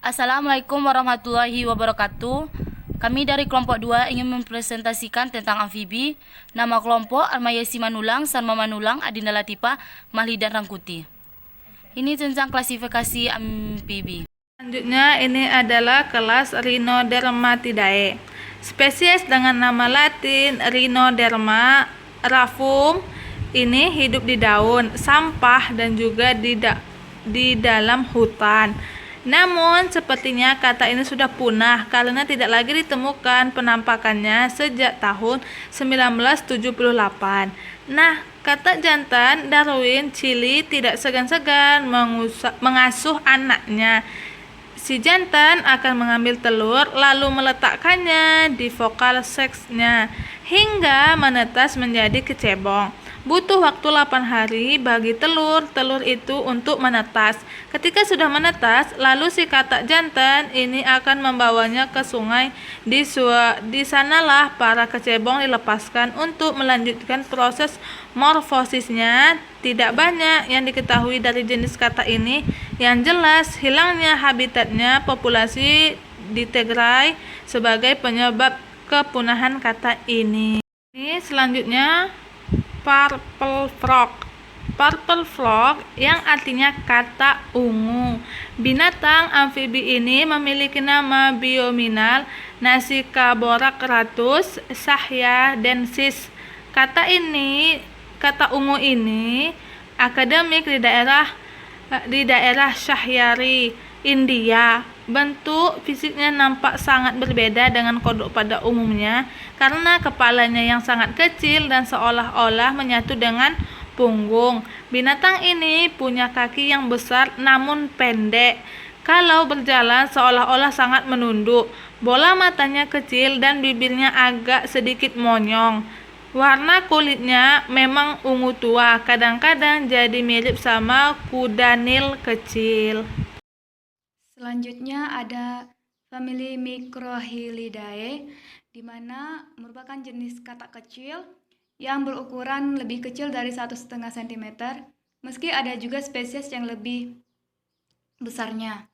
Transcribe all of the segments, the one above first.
Assalamualaikum warahmatullahi wabarakatuh. Kami dari kelompok 2 ingin mempresentasikan tentang amfibi. Nama kelompok Almayasi Manulang, Sarma Manulang, Adinda Latifa, Mahli dan Rangkuti. Ini tentang klasifikasi amfibi. Selanjutnya ini adalah kelas Rhinodermatidae. Spesies dengan nama latin Rhinoderma rafum ini hidup di daun, sampah dan juga di dalam hutan. Namun sepertinya kata ini sudah punah karena tidak lagi ditemukan penampakannya sejak tahun 1978. Nah, kata jantan Darwin Chili tidak segan-segan mengasuh anaknya. Si jantan akan mengambil telur lalu meletakkannya di vokal seksnya hingga menetas menjadi kecebong. Butuh waktu 8 hari bagi telur itu untuk menetas. Ketika sudah menetas, lalu si katak jantan ini akan membawanya ke sungai. Di sanalah para kecebong dilepaskan untuk melanjutkan proses morfosisnya. Tidak banyak yang diketahui dari jenis katak ini. Yang jelas, hilangnya habitatnya populasi di Tigray sebagai penyebab kepunahan katak ini. Ini selanjutnya purple frog. Purple frog yang artinya katak ungu. Binatang amfibi ini memiliki nama biominal Nasicaborakratus sahyadensis. Kata ungu ini akademik di daerah Shahyari, India. Bentuk fisiknya nampak sangat berbeda dengan kodok pada umumnya karena kepalanya yang sangat kecil dan seolah-olah menyatu dengan punggung. Binatang ini punya kaki yang besar namun pendek. Kalau berjalan seolah-olah sangat menunduk. Bola matanya kecil dan bibirnya agak sedikit monyong. Warna kulitnya memang ungu tua, kadang-kadang jadi mirip sama kuda Nil kecil. Selanjutnya ada famili Microhylidae, di mana merupakan jenis katak kecil yang berukuran lebih kecil dari 1,5 cm, meski ada juga spesies yang lebih besarnya.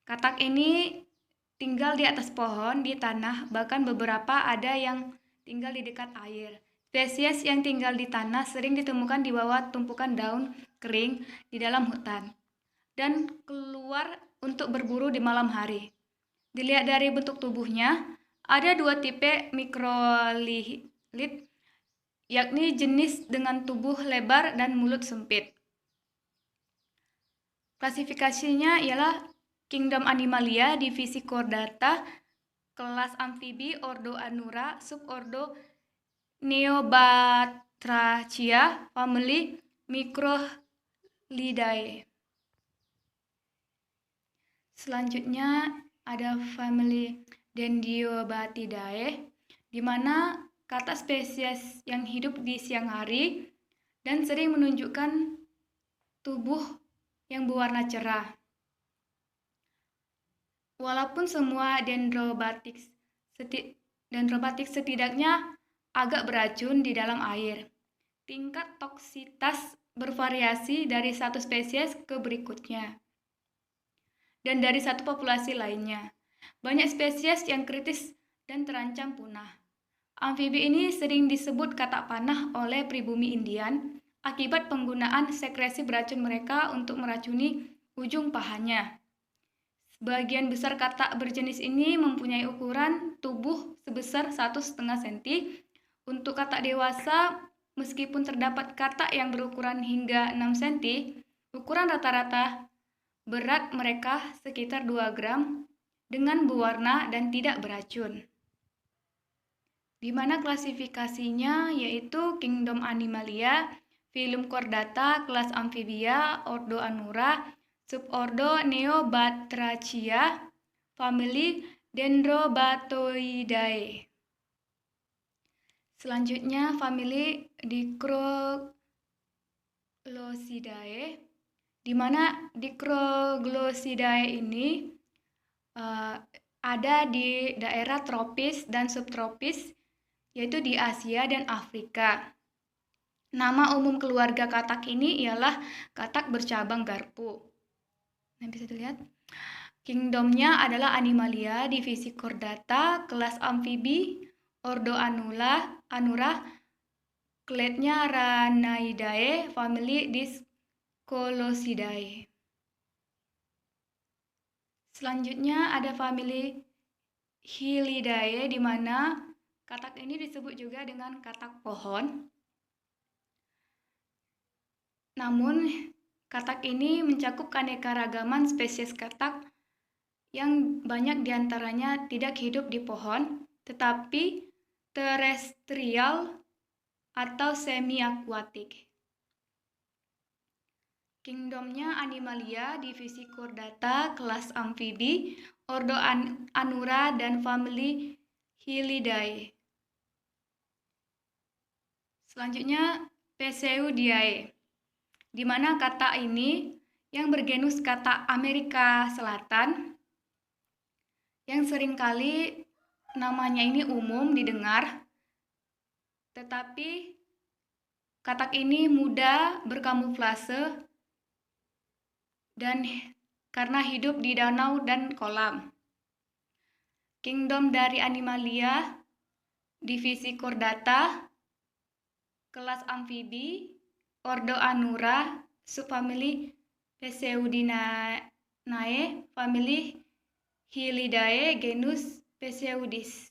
Katak ini tinggal di atas pohon, di tanah, bahkan beberapa ada yang tinggal di dekat air. Spesies yang tinggal di tanah sering ditemukan di bawah tumpukan daun kering di dalam hutan dan keluar untuk berburu di malam hari. Dilihat dari bentuk tubuhnya, ada 2 tipe mikrolithid, yakni jenis dengan tubuh lebar dan mulut sempit. Klasifikasinya ialah Kingdom Animalia, divisi Chordata, kelas amfibi, ordo Anura, subordo Neobatrachia, famili Microhylidae. Selanjutnya ada famili Dendiobatidae, di mana kata spesies yang hidup di siang hari dan sering menunjukkan tubuh yang berwarna cerah. Walaupun semua dendrobatik setidaknya agak beracun di dalam air, tingkat toksitas bervariasi dari satu spesies ke berikutnya dan dari satu populasi lainnya. Banyak spesies yang kritis dan terancam punah. Amfibi ini sering disebut katak panah oleh pribumi Indian akibat penggunaan sekresi beracun mereka untuk meracuni ujung pahanya. Sebagian besar katak berjenis ini mempunyai ukuran tubuh sebesar 1,5 cm. Untuk katak dewasa, meskipun terdapat katak yang berukuran hingga 6 cm, ukuran rata-rata berat mereka sekitar 2 gram dengan berwarna dan tidak beracun. Di mana klasifikasinya yaitu Kingdom Animalia, filum Chordata, kelas Amphibia, ordo Anura, subordo Neobatrachia, famili Dendrobatoidae. Selanjutnya famili Dicroglossidae, di mana Dicroglossidae ini ada di daerah tropis dan subtropis, yaitu di Asia dan Afrika. Nama umum keluarga katak ini ialah katak bercabang garpu. Nah, bisa dilihat. Kingdomnya adalah Animalia, divisi Chordata, kelas amfibi, ordo Anura, klednya Ranaidae, famili Discolosidae. Selanjutnya ada famili Hylidae, di mana katak ini disebut juga dengan katak pohon. Namun, katak ini mencakup keanekaragaman spesies katak yang banyak diantaranya tidak hidup di pohon, tetapi terestrial atau semi-akuatik. Kingdomnya Animalia, divisi Chordata, kelas amfibi, ordo Anura, dan famili Hylidae. Selanjutnya Pseudiae, di mana katak ini yang bergenus katak Amerika Selatan, yang seringkali namanya ini umum didengar, tetapi katak ini mudah berkamuflase dan karena hidup di danau dan kolam. Kingdom dari Animalia, divisi Chordata, kelas amfibi, ordo Anura, subfamili Pseudinae, famili Hylidae, genus Pseudis.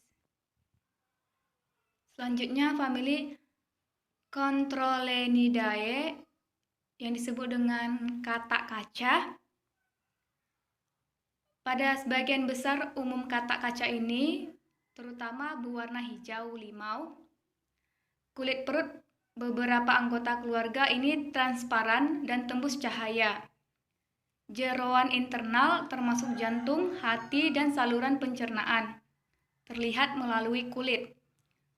Selanjutnya famili Controlenidae yang disebut dengan katak kaca. Pada sebagian besar umum katak kaca ini terutama berwarna hijau limau. Kulit perut beberapa anggota keluarga ini transparan dan tembus cahaya. Jeroan internal termasuk jantung, hati, dan saluran pencernaan terlihat melalui kulit.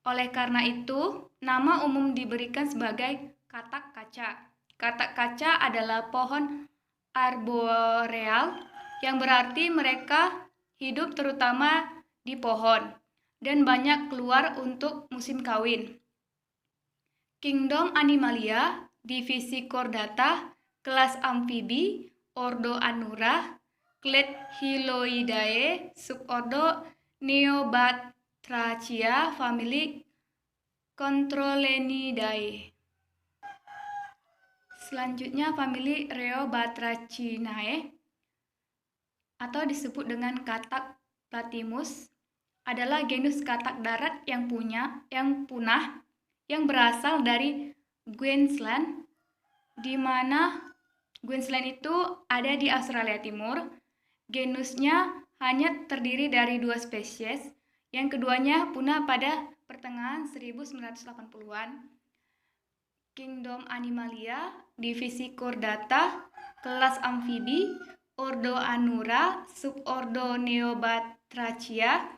Oleh karena itu, nama umum diberikan sebagai katak kaca. Katak kaca adalah pohon arboreal, yang berarti mereka hidup terutama di pohon dan banyak keluar untuk musim kawin. Kingdom Animalia, divisi Chordata, kelas amfibi, ordo Anura, kled Hyloidae, subordo Neobatrachia, famili Controlenidae. Selanjutnya famili Rheobatrachinae atau disebut dengan katak Platymus adalah genus katak darat yang punah yang berasal dari Queensland, di mana Queensland itu ada di Australia Timur. Genusnya hanya terdiri dari 2 spesies, yang keduanya punah pada pertengahan 1980-an. Kingdom Animalia, divisi Chordata, kelas amfibi, ordo Anura, subordo Neobatrachia,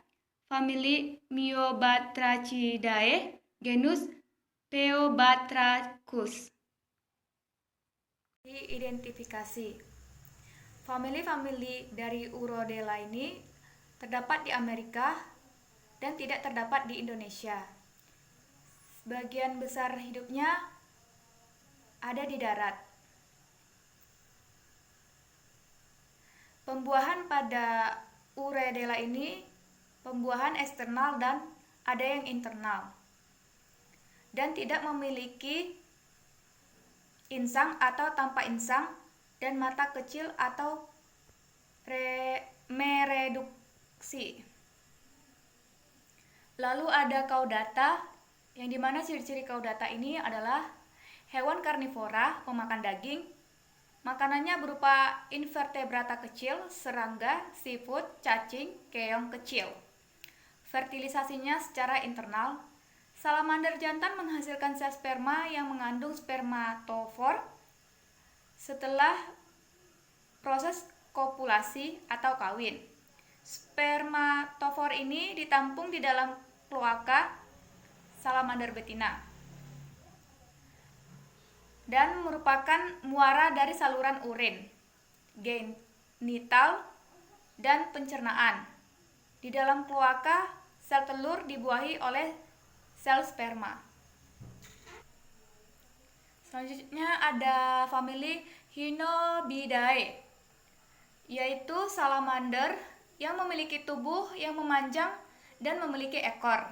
famili Myobatrachidae, genus Pheobatrachus. Identifikasi. Famili-famili dari Urodela ini terdapat di Amerika dan tidak terdapat di Indonesia. Sebagian besar hidupnya ada di darat. Pembuahan pada Urodela ini pembuahan eksternal dan ada yang internal, dan tidak memiliki insang atau tanpa insang dan mata kecil atau mereduksi. Lalu ada Caudata, yang dimana ciri-ciri Caudata ini adalah hewan karnivora pemakan daging. Makanannya berupa invertebrata kecil, serangga, seafood, cacing, keong kecil. Fertilisasinya secara internal. Salamander jantan menghasilkan sel sperma yang mengandung spermatofor setelah proses kopulasi atau kawin. Spermatofor ini ditampung di dalam kloaka salamander betina dan merupakan muara dari saluran urin, genital, dan pencernaan. Di dalam kloaka, sel telur dibuahi oleh sel sperma. Selanjutnya ada famili Hynobidae. yaitu salamander yang memiliki tubuh yang memanjang dan memiliki ekor.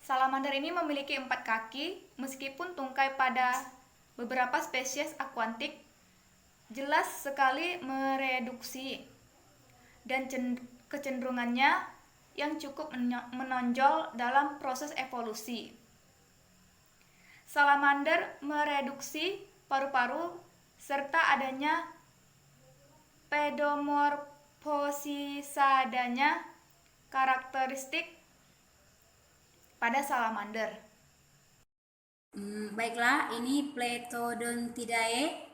Salamander ini memiliki 4 kaki, meskipun tungkai pada beberapa spesies akuatik jelas sekali mereduksi, dan kecenderungannya yang cukup menonjol dalam proses evolusi. Salamander mereduksi paru-paru serta adanya pedomorfosisadanya karakteristik pada salamander. Baiklah, ini Plethodontidae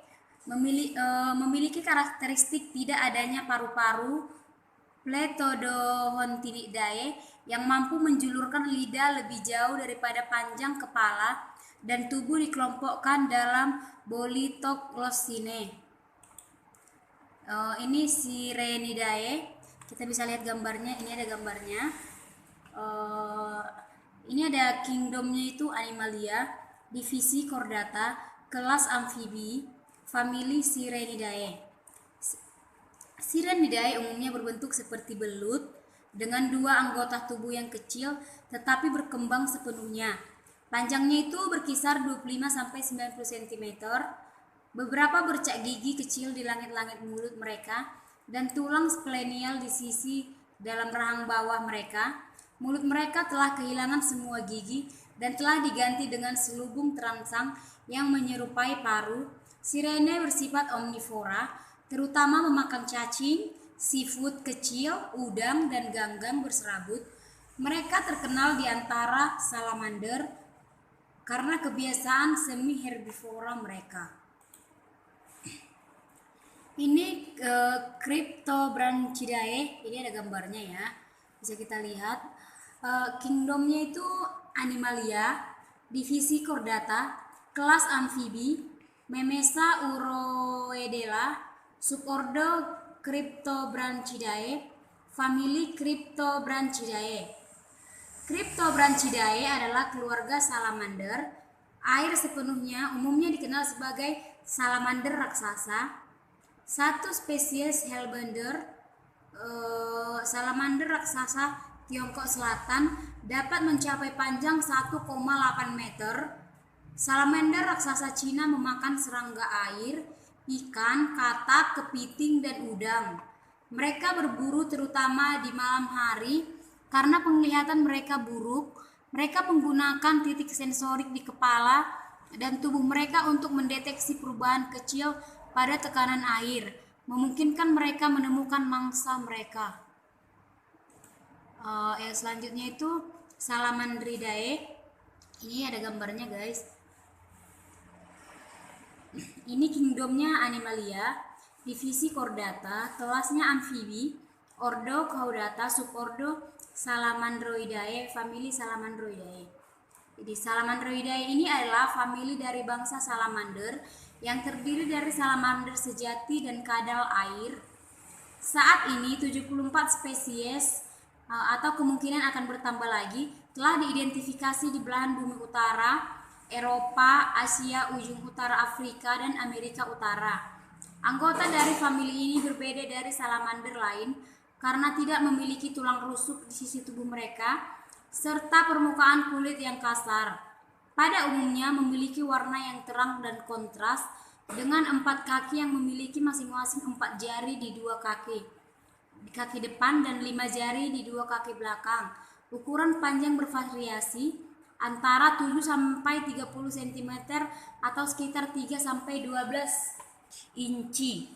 memiliki karakteristik tidak adanya paru-paru. Plethodontidae yang mampu menjulurkan lidah lebih jauh daripada panjang kepala dan tubuh dikelompokkan dalam Bolitoclosinae. Ini Sirenidae, kita bisa lihat gambarnya. Ini ada gambarnya. Ini ada kingdomnya itu Animalia, divisi Chordata, kelas amfibi, famili Sirenidae. Sirenidae umumnya berbentuk seperti belut dengan 2 anggota tubuh yang kecil tetapi berkembang sepenuhnya. Panjangnya itu berkisar 25-90 cm. Beberapa bercak gigi kecil di langit-langit mulut mereka dan tulang splenial di sisi dalam rahang bawah mereka. Mulut mereka telah kehilangan semua gigi dan telah diganti dengan selubung terangsang yang menyerupai paru. Sirene bersifat omnivora, terutama memakan cacing, seafood kecil, udang, dan ganggang berserabut. Mereka terkenal di antara salamander karena kebiasaan semi herbivora mereka. Ini Cryptobranchidae, ini ada gambarnya ya, bisa kita lihat. Kingdomnya itu Animalia, divisi Chordata, kelas amfibi, Memesa uroedela, subordo Cryptobranchidae, famili Cryptobranchidae. Cryptobranchidae adalah keluarga salamander air sepenuhnya, umumnya dikenal sebagai salamander raksasa. Satu spesies Hellbender, salamander raksasa Tiongkok Selatan, dapat mencapai panjang 1,8 meter. Salamander raksasa Cina memakan serangga air, ikan, katak, kepiting, dan udang. Mereka berburu terutama di malam hari karena penglihatan mereka buruk. Mereka menggunakan titik sensorik di kepala dan tubuh mereka untuk mendeteksi perubahan kecil pada tekanan air, memungkinkan mereka menemukan mangsa mereka. Yang selanjutnya itu Salamandridae. Ini ada gambarnya guys. Ini kingdomnya Animalia, divisi Chordata, kelasnya amfibi, ordo Caudata, subordo Salamandroidae, famili Salamandroidae. Jadi Salamandroidae ini adalah famili dari bangsa salamander yang terdiri dari salamander sejati dan kadal air. Saat ini 74 spesies atau kemungkinan akan bertambah lagi telah diidentifikasi di belahan bumi utara, Eropa, Asia, ujung utara Afrika, dan Amerika Utara. Anggota dari famili ini berbeda dari salamander lain karena tidak memiliki tulang rusuk di sisi tubuh mereka serta permukaan kulit yang kasar. Pada umumnya memiliki warna yang terang dan kontras dengan 4 kaki yang memiliki masing-masing 4 jari di 2 kaki. Di kaki depan dan 5 jari di 2 kaki belakang. Ukuran panjang bervariasi antara 7-30 cm atau sekitar 3-12 inci.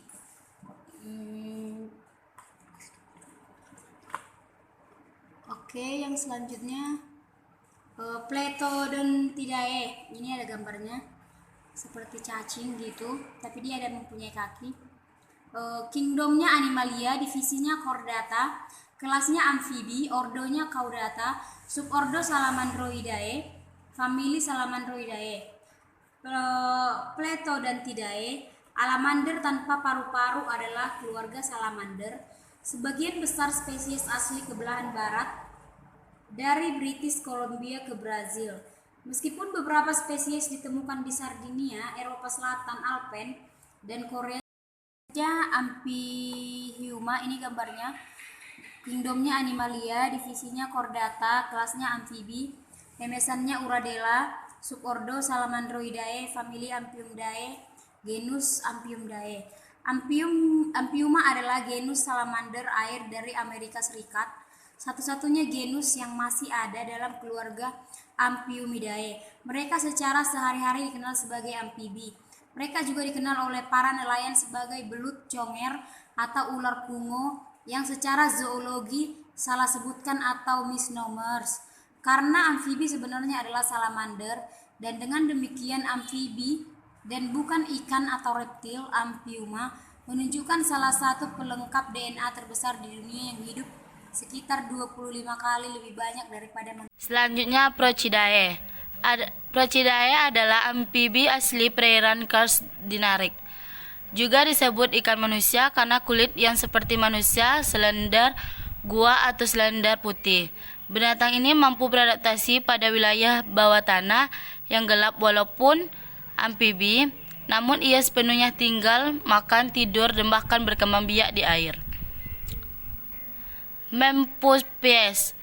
Oke, yang selanjutnya Plethodontidae. Ini ada gambarnya seperti cacing gitu, tapi dia ada mempunyai kaki. Kingdomnya Animalia, divisinya Chordata, kelasnya amfibi, ordonya Caudata, subordo Salamandroidae, famili Salamandroidae. Plethodontidae, alamander tanpa paru-paru adalah keluarga salamander. Sebagian besar spesies asli ke belahan barat dari British Columbia ke Brazil. Meskipun beberapa spesies ditemukan di Sardinia, Eropa Selatan, Alpen, dan Korea Selanjutnya Amphibiuma, ini gambarnya. Kingdomnya Animalia, divisinya Chordata, kelasnya amfibi, memesannya Uradela, subordo Salamandroidae, famili Amphiumidae, genus Amphiumidae. Amphiuma adalah genus salamander air dari Amerika Serikat, satu-satunya genus yang masih ada dalam keluarga Amphiumidae. Mereka secara sehari-hari dikenal sebagai amfibi. Mereka juga dikenal oleh para nelayan sebagai belut conger atau ular pungo, yang secara zoologi salah sebutkan atau misnomers, karena amfibi sebenarnya adalah salamander, dan dengan demikian amfibi dan bukan ikan atau reptil. Amphiuma menunjukkan salah satu pelengkap DNA terbesar di dunia yang hidup sekitar 25 kali lebih banyak daripada manusia. Selanjutnya Prochidae. Prochidae adalah amfibi asli perairan Karst Dinarik. Juga disebut ikan manusia karena kulit yang seperti manusia, selender, gua atau selender putih. Binatang ini mampu beradaptasi pada wilayah bawah tanah yang gelap walaupun amfibi, namun ia sepenuhnya tinggal, makan, tidur, dan bahkan berkembang biak di air. Memphis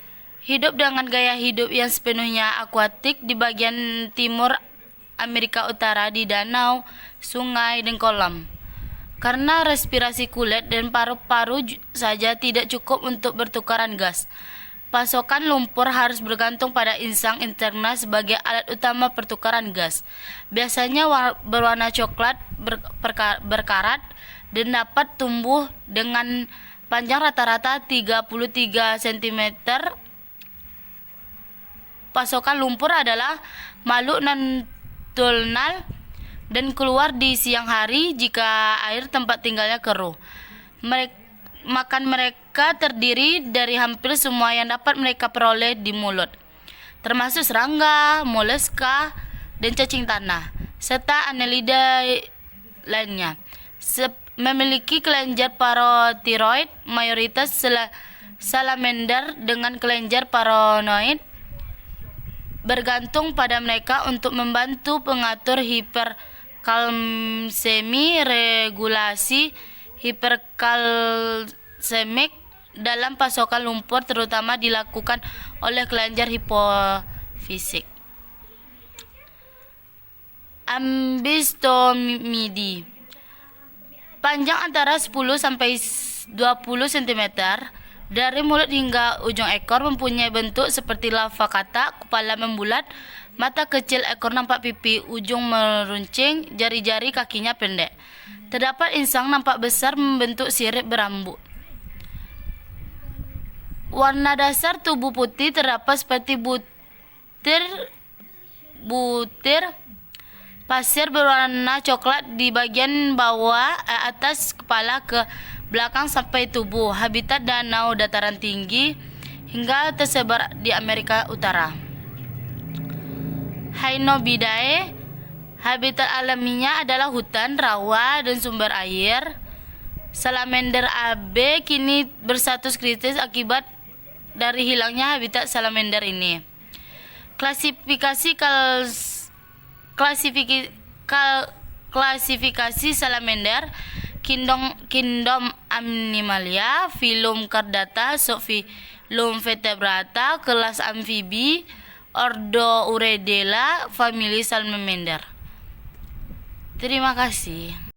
hidup dengan gaya hidup yang sepenuhnya akuatik di bagian timur Amerika Utara di danau, sungai, dan kolam. Karena respirasi kulit dan paru-paru saja tidak cukup untuk bertukaran gas, pasokan lumpur harus bergantung pada insang interna sebagai alat utama pertukaran gas. Biasanya berwarna coklat, berkarat, dan dapat tumbuh dengan panjang rata-rata 33 cm. Pasokan lumpur adalah makhluk nocturnal dan keluar di siang hari jika air tempat tinggalnya keruh. Makan mereka terdiri dari hampir semua yang dapat mereka peroleh di mulut, termasuk serangga, moleska, dan cacing tanah, serta annelida lainnya. Memiliki kelenjar parotiroid, mayoritas salamander dengan kelenjar paranoid bergantung pada mereka untuk membantu pengatur hiperkalsemi, regulasi hiperkalsemik dalam pasokan lumpur, terutama dilakukan oleh kelenjar hipofisik. Ambistomidi panjang antara 10 sampai 20 cm. Dari mulut hingga ujung ekor mempunyai bentuk seperti lava katak, kepala membulat, mata kecil, ekor nampak pipi, ujung meruncing, jari-jari kakinya pendek. Terdapat insang nampak besar membentuk sirip berambut. Warna dasar tubuh putih, terdapat seperti butir pasir berwarna coklat di bagian bawah, atas kepala ke belakang sampai tubuh. Habitat danau dataran tinggi hingga tersebar di Amerika Utara. Hainobidae, habitat alaminya adalah hutan, rawa, dan sumber air. Salamander AB kini berstatus kritis akibat dari hilangnya habitat salamander ini. Klasifikasi salamander: Kingdom Animalia, filum Chordata, subfilum Vertebrata, kelas amfibi, ordo Uredela, famili Salamander. Terima kasih.